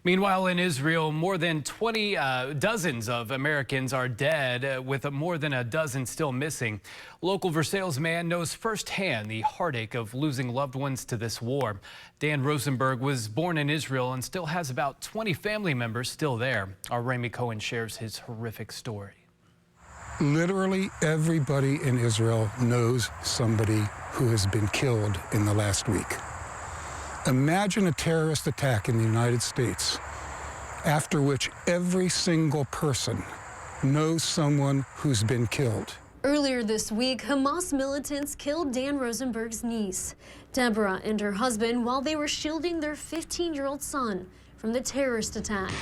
Meanwhile, in Israel, more than 20 dozens of Americans are dead, with more than a dozen still missing. Local Versailles man knows firsthand the heartache of losing loved ones to this war. Dan Rosenberg was born in Israel and still has about 20 family members still there. Our Ramy Cohen shares his horrific story. Literally everybody in Israel knows somebody who has been killed in the last week. Imagine a terrorist attack in the United States, after which every single person knows someone who's been killed. Earlier this week, Hamas militants killed Dan Rosenberg's niece, Deborah, and her husband while they were shielding their 15-year-old son from the terrorist attack.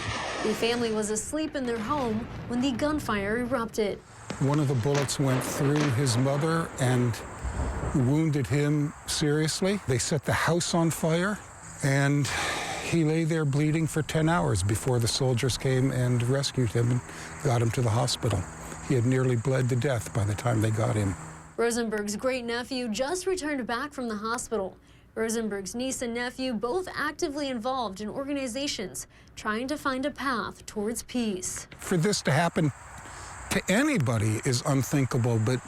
The family was asleep in their home when the gunfire erupted. One of the bullets went through his mother and wounded him seriously. They set the house on fire, and he lay there bleeding for 10 hours before the soldiers came and rescued him and got him to the hospital. He had nearly bled to death by the time they got him. Rosenberg's great-nephew just returned back from the hospital. Rosenberg's niece and nephew both actively involved in organizations trying to find a path towards peace. For this to happen to anybody is unthinkable, but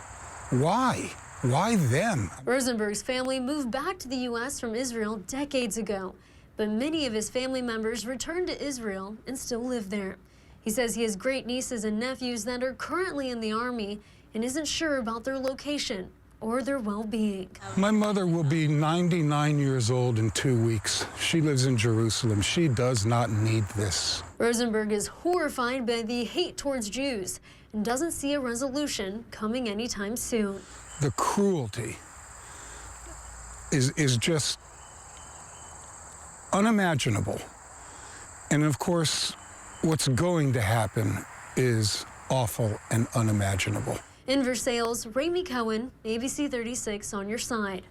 why? Why them? Rosenberg's family moved back to the U.S. from Israel decades ago, but many of his family members returned to Israel and still live there. He says he has great nieces and nephews that are currently in the Army and isn't sure about their location or their well-being. My mother will be 99 years old in 2 weeks. She lives in Jerusalem. She does not need this. Rosenberg is horrified by the hate towards Jews and doesn't see a resolution coming anytime soon. The cruelty is just unimaginable. And of course, what's going to happen is awful and unimaginable. In Versailles, Ramy Cohen, ABC 36 on your side.